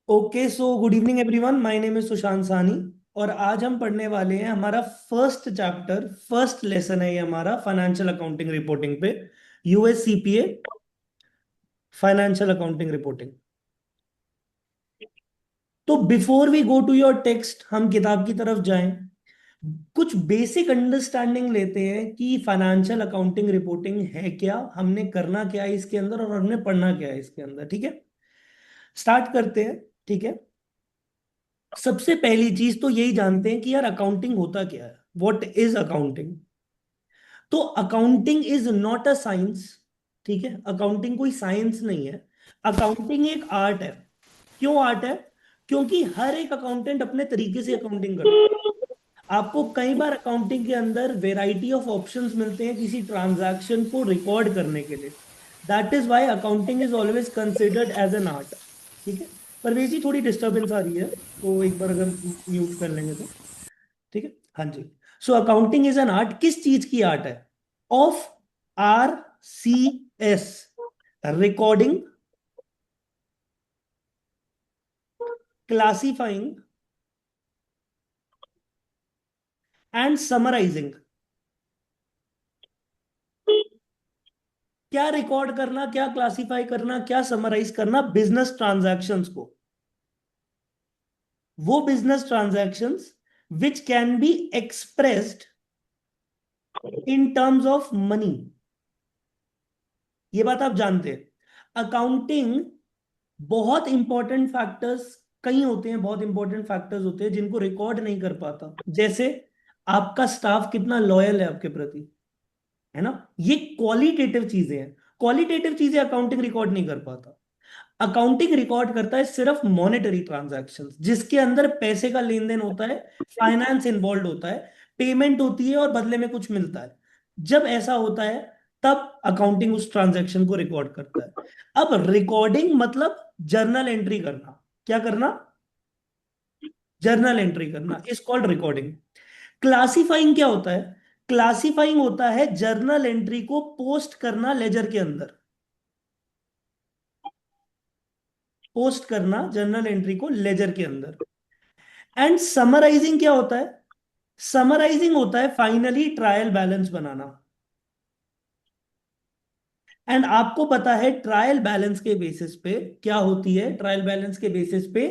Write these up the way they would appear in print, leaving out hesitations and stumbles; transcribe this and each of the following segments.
Okay, so good evening everyone. My name is Sushant सानी। और आज हम पढ़ने वाले हैं हमारा फर्स्ट चैप्टर, फर्स्ट लेसन है ये हमारा फाइनेंशियल अकाउंटिंग रिपोर्टिंग पे। US CPA financial accounting reporting. तो before we go to your text, हम किताब की तरफ जाएं, कुछ बेसिक अंडरस्टैंडिंग लेते हैं कि फाइनेंशियल अकाउंटिंग रिपोर्टिंग है क्या, हमने करना क्या है इसके अंदर और हमने पढ़ना क्या है इसके अंदर। ठीक है, स्टार्ट करते हैं। ठीक है, सबसे पहली चीज तो यही जानते हैं कि यार अकाउंटिंग होता क्या है। What is accounting? तो accounting is not a science. ठीक है, अकाउंटिंग कोई साइंस नहीं है। अकाउंटिंग एक आर्ट है। क्यों आर्ट है? क्योंकि हर एक अकाउंटेंट अपने तरीके से अकाउंटिंग करता है। आपको कई बार अकाउंटिंग के अंदर वेराइटी ऑफ ऑप्शंस मिलते हैं किसी ट्रांजैक्शन को रिकॉर्ड करने के लिए। That is why accounting is always considered as an art. ठीक है, परवेश जी थोड़ी डिस्टरबेंस आ रही है, तो एक बार अगर म्यूट कर लेंगे तो। ठीक है, हाँ जी। So accounting is an art. किस चीज की आर्ट है? Of R C S, recording, classifying and summarising. क्या रिकॉर्ड करना, क्या क्लासिफाई करना, क्या समराइज करना? बिजनेस ट्रांजैक्शंस को। वो business transactions which can be expressed in terms of money. ये बात आप जानते हैं। अकाउंटिंग बहुत इंपॉर्टेंट फैक्टर्स, कई होते हैं, बहुत इंपॉर्टेंट फैक्टर्स होते हैं जिनको रिकॉर्ड नहीं कर पाता। जैसे आपका स्टाफ कितना लॉयल है आपके प्रति, है ना। ये क्वालिटेटिव चीजें हैं। क्वालिटेटिव चीजें अकाउंटिंग रिकॉर्ड नहीं कर पाता। अकाउंटिंग रिकॉर्ड करता है सिर्फ मॉनेटरी ट्रांजैक्शंस, जिसके अंदर पैसे का लेन देन होता है, फाइनेंस इन्वॉल्व होता है, पेमेंट होती है और बदले में कुछ मिलता है। जब ऐसा होता है तब अकाउंटिंग उस ट्रांजैक्शन को रिकॉर्ड करता है। अब रिकॉर्डिंग मतलब जर्नल एंट्री करना। क्या करना? जर्नल एंट्री करना इज कॉल्ड रिकॉर्डिंग। क्लासिफाइंग क्या होता है? क्लासिफाइंग होता है जर्नल एंट्री को पोस्ट करना लेजर के अंदर। पोस्ट करना जर्नल एंट्री को लेजर के अंदर। एंड समराइजिंग क्या होता है? समराइजिंग होता है finally trial balance banana. And आपको पता है ट्रायल बैलेंस के बेसिस पे क्या होती है? ट्रायल बैलेंस के बेसिस पे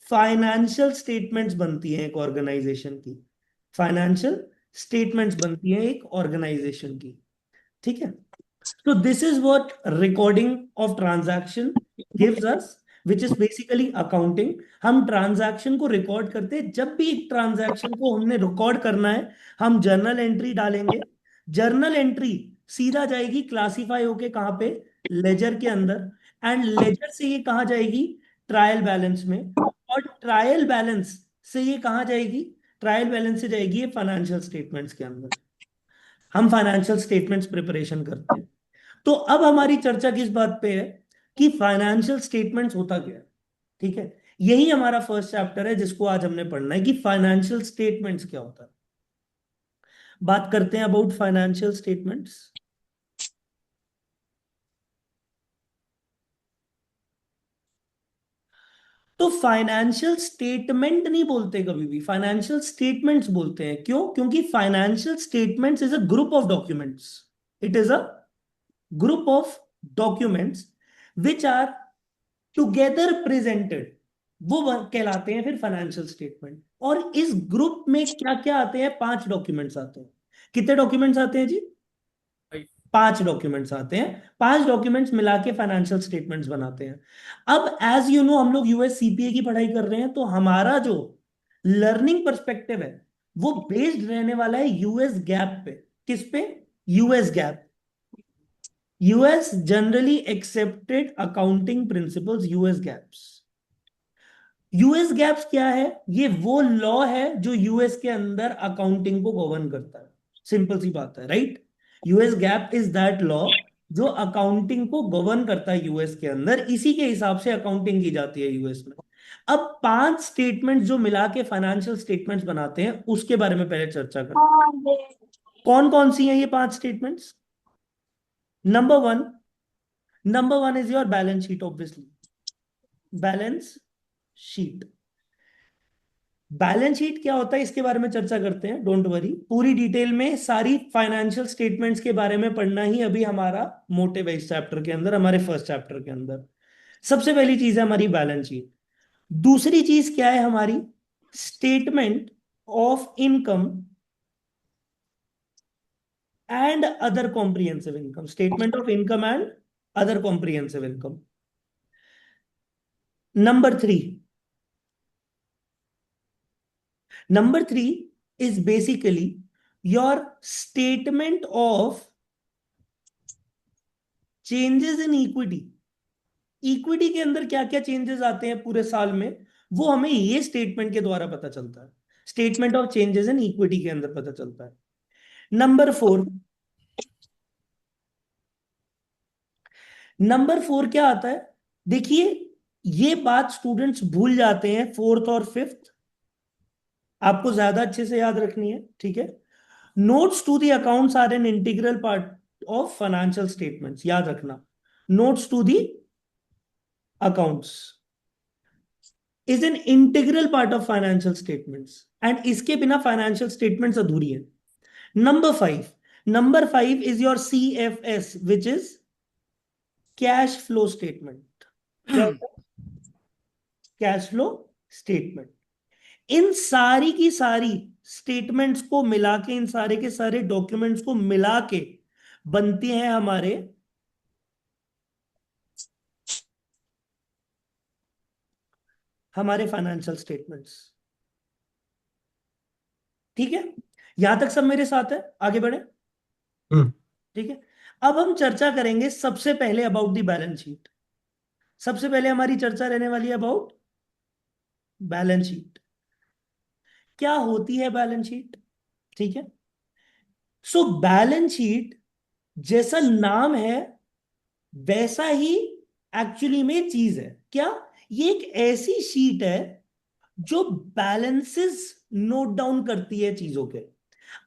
फाइनेंशियल स्टेटमेंट्स बनती हैं एक ऑर्गेनाइजेशन की। फाइनेंशियल स्टेटमेंट्स बनती हैं एक ऑर्गेनाइजेशन की। ठीक है, तो this is what recording of transaction gives us, which is basically accounting. हम ट्रांजैक्शन को रिकॉर्ड करते हैं। जब भी एक ट्रांजैक्शन को हमने रिकॉर्ड करना है, हम जर्नल एंट्री डालेंगे। जर्नल एंट्री सीधा जाएगी क्लासिफाई होके कहाँ पे? लेजर के अंदर। एंड लेजर से ये कहाँ जाएगी? ट्रायल बैलेंस में। और ट्रायल बैलेंस से ये कहाँ जाएगी? ट्रायल बैलेंस से जाएगी ये फाइनेंशियल स्टेटमेंट्स के अंदर। हम फाइनेंशियल स्टेटमेंट्स प्रिपरेशन करते हैं। तो अब हमारी चर्चा किस बात पे है कि फाइनेंशियल स्टेटमेंट्स होता क्या है। ठीक है, यही हमारा फर्स्ट चैप्टर है जिसको आज हमने पढ़ना है कि फाइनेंशियल स्टेटमेंट्स क्या होता है। बात करते हैं अबाउट फाइनेंशियल स्टेटमेंट्स। तो फाइनेंशियल स्टेटमेंट नहीं बोलते कभी भी, फाइनेंशियल स्टेटमेंट्स बोलते हैं। क्यों? क्योंकि financial statements is a group of documents. It is a group of documents which are together presented. कहलाते हैं फिर फाइनेंशियल स्टेटमेंट। और इस ग्रुप में क्या क्या आते हैं? 5 डॉक्यूमेंट्स आते हैं। कितने डॉक्यूमेंट्स आते हैं जी? 5 डॉक्यूमेंट्स आते हैं। 5 डॉक्यूमेंट्स मिला के फाइनेंशियल स्टेटमेंट्स बनाते हैं। अब एज यू नो, हम लोग यूएस सीपीए की पढ़ाई कर रहे हैं, तो हमारा जो लर्निंग पर्सपेक्टिव है वो बेस्ड रहने वाला है यूएस गैप पे। किस पे? US gap. US generally accepted accounting principles, US gaps. US gaps क्या है? ये वो लॉ है जो यूएस के अंदर अकाउंटिंग को गवर्न करता है। सिंपल सी बात है, right. US gap is that law जो अकाउंटिंग को गवर्न करता है यूएस के अंदर। इसी के हिसाब से अकाउंटिंग की जाती है यूएस में। अब 5 स्टेटमेंट्स जो मिला के फाइनेंशियल स्टेटमेंट्स बनाते हैं उसके बारे में पहले चर्चा करते हैं। कौन कौन सी हैं ये 5 statements? Number 1, number 1 is your balance sheet obviously. Balance sheet. Balance sheet क्या होता है इसके बारे में चर्चा करते हैं, डोंट वरी। पूरी डिटेल में सारी फाइनेंशियल स्टेटमेंट्स के बारे में पढ़ना ही अभी हमारा मोटिव है इस चैप्टर के अंदर, हमारे फर्स्ट चैप्टर के अंदर। सबसे पहली चीज है हमारी बैलेंस शीट। दूसरी चीज क्या है हमारी? Statement of income and other comprehensive income. Statement of income and other comprehensive income. Number three, number 3 is basically your statement of changes in equity। Equity के अंदर क्या क्या चेंजेस आते हैं पूरे साल में, वो हमें ये स्टेटमेंट के द्वारा पता चलता है। Statement of changes in equity के अंदर पता चलता है। नंबर 4, नंबर 4 क्या आता है? देखिए, ये बात स्टूडेंट्स भूल जाते हैं, फोर्थ और फिफ्थ आपको ज्यादा अच्छे से याद रखनी है, ठीक है। Notes to the accounts are an integral part of financial statements, याद रखना। Notes to the accounts is an integral part of financial statements, and इसके बिना फाइनेंशियल स्टेटमेंट्स अधूरी है। Number 5 is your CFS, which is cash flow statement. क्या होता है? Cash flow statement. इन सारी की सारी स्टेटमेंट्स को मिला के, इन सारे के सारे डॉक्यूमेंट्स को मिला के बनती हैं हमारे फाइनेंशियल स्टेटमेंट्स। ठीक है, यहां तक सब मेरे साथ है? आगे बढ़े। हम्म। ठीक है, अब हम चर्चा करेंगे सबसे पहले अबाउट द बैलेंस शीट। सबसे पहले हमारी चर्चा रहने वाली है अबाउट बैलेंस शीट। क्या होती है बैलेंस शीट? ठीक है, सो बैलेंस शीट जैसा नाम है वैसा ही एक्चुअली में चीज है। क्या? ये एक ऐसी शीट है जो बैलेंसेस नोट डाउन करती है चीजों के।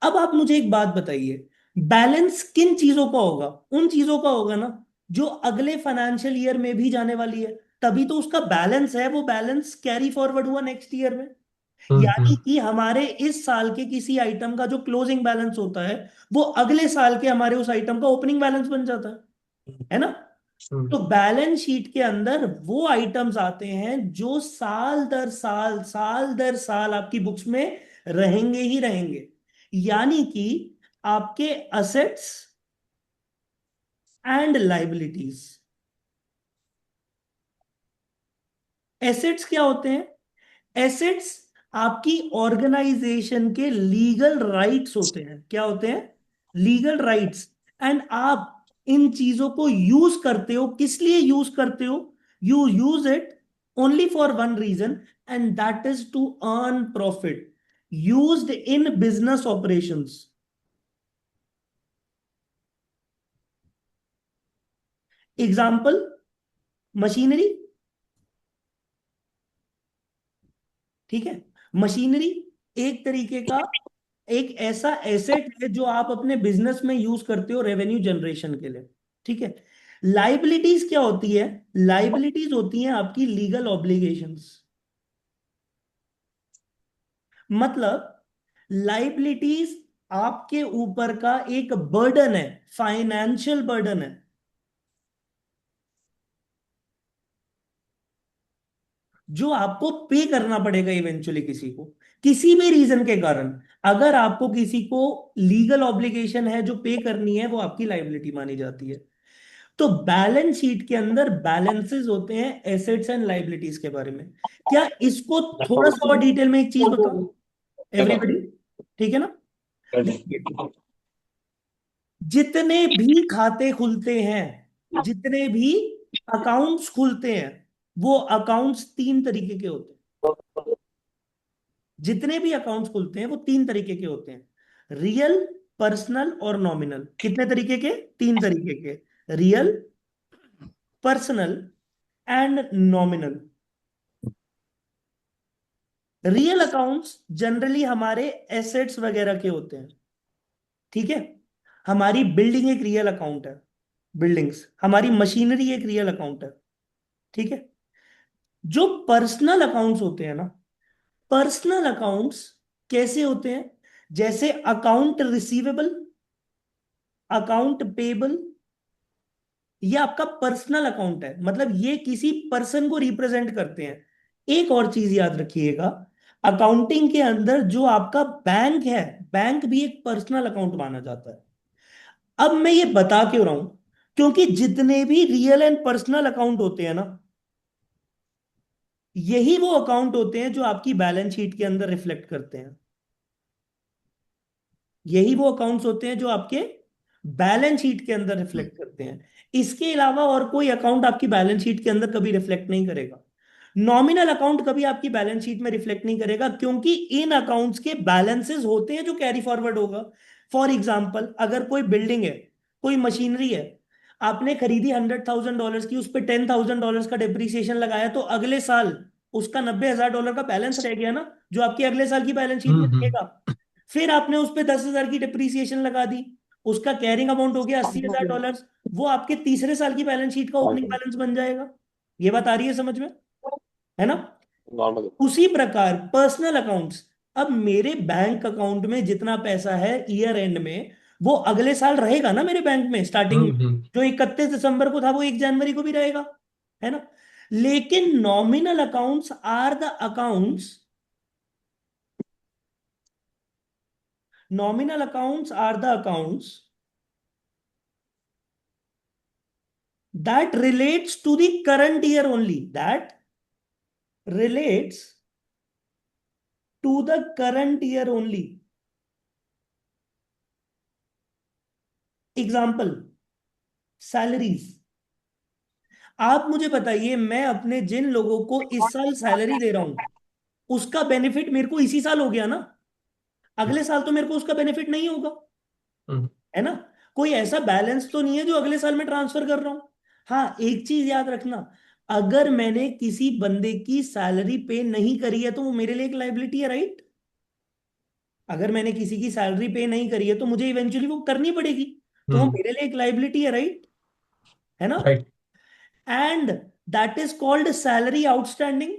अब आप मुझे एक बात बताइए, बैलेंस किन चीजों का होगा? उन चीजों का होगा ना जो अगले फाइनेंशियल ईयर में भी जाने वाली है, तभी तो उसका बैलेंस है, वो बैलेंस कैरी फॉरवर्ड हुआ नेक्स्ट ईयर में। यानी हम्म। कि हमारे इस साल के किसी आइटम का जो क्लोजिंग बैलेंस होता है, वो अगले साल के हमारे उस आइटम का ओपनिंग बैलेंस बन जाता है ना। हम्म। तो बैलेंस शीट के अंदर वो आइटम्स आते हैं जो साल दर साल आपकी बुक्स में रहेंगे ही रहेंगे। यानी कि आपके असेट्स एंड लाइबिलिटीज। एसेट्स क्या होते हैं? एसेट्स आपकी ऑर्गेनाइजेशन के लीगल राइट्स होते हैं। क्या होते हैं? Legal rights. एंड आप इन चीजों को यूज करते हो, किस लिए यूज करते हो? You use it only for one reason, and that is to earn profit used in business operations. Example, machinery. ठीक है, मशीनरी एक तरीके का, एक ऐसा एसेट है जो आप अपने बिजनेस में यूज करते हो रेवेन्यू जनरेशन के लिए। ठीक है। लाइबिलिटीज क्या होती है? लाइबिलिटीज होती हैं आपकी लीगल ऑब्लिगेशंस। मतलब लाइबिलिटीज आपके ऊपर का एक बर्डन है, फाइनेंशियल बर्डन है, जो आपको पे करना पड़ेगा इवेंचुअली किसी को, किसी भी रीजन के कारण। अगर आपको किसी को लीगल ऑब्लिगेशन है जो पे करनी है, वो आपकी लाइबिलिटी मानी जाती है। तो बैलेंस शीट के अंदर बैलेंसेस होते हैं एसेट्स एंड लाइबिलिटीज के बारे में। क्या इसको थोड़ा सा और डिटेल में एक चीज बताओ एवरीबॉडी? ठीक है ना। देखिए, जितने भी खाते खुलते हैं, जितने भी अकाउंट्स खुलते हैं, वो अकाउंट्स तीन तरीके के होते हैं। जितने भी अकाउंट्स खुलते हैं वो तीन तरीके के होते हैं, रियल, पर्सनल और नॉमिनल। कितने तरीके के? तीन तरीके के, real, personal and nominal. Real accounts generally हमारे एसेट्स वगैरह के होते हैं। ठीक है, हमारी बिल्डिंग एक रियल अकाउंट है, बिल्डिंग्स। हमारी मशीनरी एक रियल अकाउंट है। ठीक है। जो पर्सनल अकाउंट्स होते हैं ना, पर्सनल अकाउंट्स कैसे होते हैं? जैसे अकाउंट रिसीवेबल, अकाउंट पेबल, ये आपका पर्सनल अकाउंट है, मतलब ये किसी पर्सन को रिप्रेजेंट करते हैं। एक और चीज याद रखिएगा, अकाउंटिंग के अंदर जो आपका बैंक है, बैंक भी एक पर्सनल अकाउंट माना जाता है। अब मैं ये बता क्यों रहा हूं? क्योंकि जितने भी रियल एंड पर्सनल अकाउंट होते हैं ना, यही वो अकाउंट होते हैं जो आपकी बैलेंस शीट के अंदर रिफ्लेक्ट करते हैं। यही वो अकाउंट्स होते हैं जो आपके बैलेंस शीट के अंदर रिफ्लेक्ट करते हैं। इसके अलावा और कोई अकाउंट आपकी बैलेंस शीट के अंदर कभी रिफ्लेक्ट नहीं करेगा। नॉमिनल अकाउंट कभी आपकी बैलेंस शीट में रिफ्लेक्ट नहीं करेगा, क्योंकि इन अकाउंट्स के बैलेंसेस होते हैं जो कैरी फॉरवर्ड होगा। फॉर एग्जाम्पल, अगर कोई बिल्डिंग है, कोई मशीनरी है, आपने खरीदी $100,000 की, उस पर $10,000 का डिप्रिसिएशन लगाया, तो अगले साल उसका $90,000 का बैलेंस रह गया ना, जो आपकी अगले साल की बैलेंस शीट में हम्म। दिखेगा। फिर आपने उस पर 10,000 की डिप्रीसिएशन लगा दी, उसका कैरिंग अमाउंट हो गया $80,000, वो आपके तीसरे साल की बैलेंस शीट का ओपनिंग बैलेंस बन जाएगा। ये बात आ रही है समझ में? है ना? नॉर्मल। उसी प्रकार पर्सनल अकाउंट्स, अब मेरे बैंक अकाउंट में जितना पैसा है ईयर एंड में, वो अगले साल रहेगा ना मेरे बैंक में स्टार्टिंग में। हम्म। जो 31 दिसंबर को था वो 1 जनवरी को भी रहेगा। है ना? लेकिन nominal accounts are the accounts, nominal accounts are the accounts that relates to the current year only, that relates to the current year only. Example, salaries. आप मुझे बताइए, मैं अपने जिन लोगों को इस साल सैलरी दे रहा हूं, उसका बेनिफिट मेरे को इसी साल हो गया ना, अगले साल तो मेरे को उसका बेनिफिट नहीं होगा। हम्म। है ना? कोई ऐसा बैलेंस तो नहीं है जो अगले साल में ट्रांसफर कर रहा हूं। हाँ, एक चीज याद रखना, अगर मैंने किसी बंदे की सैलरी पे नहीं करी है तो वो मेरे लिए एक लाइबिलिटी है, राइट? अगर मैंने किसी की सैलरी पे नहीं करी है तो मुझे इवेंचुअली वो करनी पड़ेगी, तो वो हम्म। मेरे लिए एक लाइबिलिटी है, राइट? है ना? Right. And that is called salary outstanding.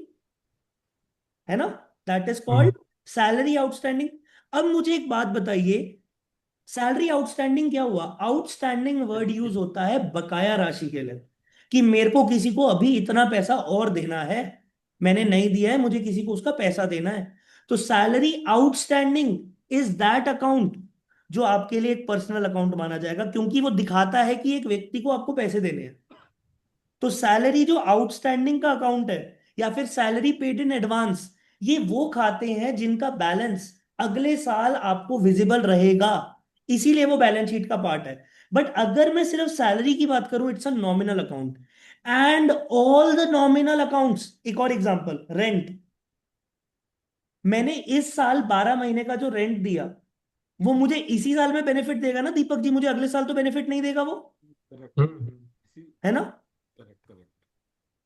है ना? That is hmm. Called salary outstanding. अब मुझे एक बात बताइए, सैलरी आउटस्टैंडिंग क्या हुआ? आउटस्टैंडिंग वर्ड यूज होता है बकाया राशि के लिए, कि मेरे को किसी को अभी इतना पैसा और देना है, मैंने नहीं दिया है, मुझे किसी को उसका पैसा देना है। तो salary outstanding is that account जो आपके लिए एक पर्सनल अकाउंट माना जाएगा, क्योंकि वो दिखाता है कि एक व्यक्ति को आपको पैसे देने हैं। तो सैलरी जो आउटस्टैंडिंग का अकाउंट है, या फिर सैलरी पेड इन एडवांस, ये वो खाते हैं जिनका बैलेंस अगले साल आपको विजिबल रहेगा, इसीलिए वो बैलेंस शीट का पार्ट है। बट अगर मैं सिर्फ सैलरी की बात करूं, it's a nominal account. And all the nominal accounts, एक और एग्जांपल, रेंट। मैंने इस साल 12 महीने का जो रेंट दिया, वो मुझे इसी साल में बेनिफिट देगा ना दीपक जी, मुझे अगले साल तो बेनिफिट नहीं देगा वो। है ना?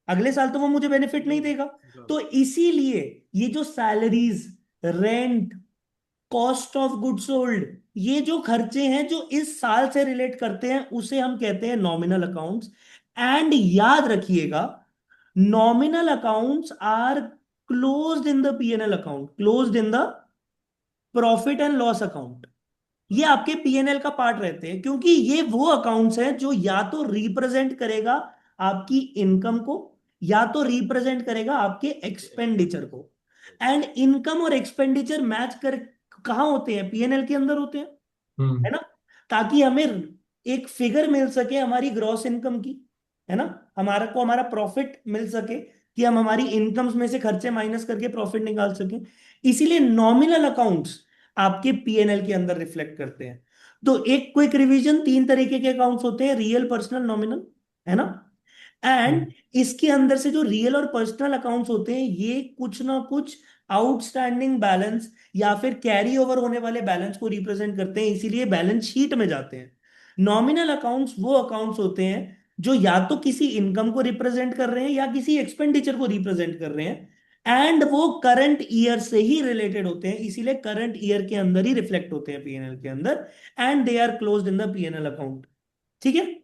अगले साल तो वो मुझे बेनिफिट नहीं देगा। तो इसीलिए ये जो salaries, rent, cost of good sold, ये जो खर्चे हैं जो इस साल से रिलेट करते हैं, उसे हम कहते हैं नॉमिनल अकाउंट्स। एंड याद रखिएगा, nominal accounts are closed in the PNL account, closed in the profit and loss account. ये आपके पीएनएल का पार्ट रहते हैं, क्योंकि ये वो अकाउंट्स हैं जो या तो रिप्रेजेंट करेगा आपकी इनकम को, या तो रिप्रेजेंट करेगा आपके एक्सपेंडिचर को। एंड इनकम और एक्सपेंडिचर मैच कर कहाँ होते हैं? पीएनएल के अंदर होते हैं। हम्म। है ना? ताकि हमें एक फिगर मिल सके हमारी ग्रॉस इनकम की। है ना? हमारा को हमारा प्रॉफिट मिल सके, कि हम हमारी इनकम्स में से खर्चे माइनस करके प्रॉफिट निकाल सके। इसीलिए नॉमिनल अकाउंट्स आपके पीएनएल के अंदर रिफ्लेक्ट करते हैं। तो एक क्विक रिवीजन, 3 तरीके के अकाउंट्स होते हैं, रियल, पर्सनल, नॉमिनल। है ना? एंड हम्म। इसके अंदर से जो रियल और पर्सनल अकाउंट्स होते हैं, ये कुछ ना कुछ आउटस्टैंडिंग बैलेंस या फिर कैरी ओवर होने वाले बैलेंस को रिप्रेजेंट करते हैं, इसीलिए बैलेंस शीट में जाते हैं। नॉमिनल अकाउंट्स वो अकाउंट्स होते हैं जो या तो किसी इनकम को रिप्रेजेंट कर रहे हैं या किसी एक्सपेंडिचर को रिप्रेजेंट कर रहे हैं, एंड वो करंट ईयर से ही रिलेटेड होते हैं, इसीलिए करंट ईयर के अंदर ही रिफ्लेक्ट होते हैं पीएनएल के अंदर। And they are closed in the PNL account. ठीक है?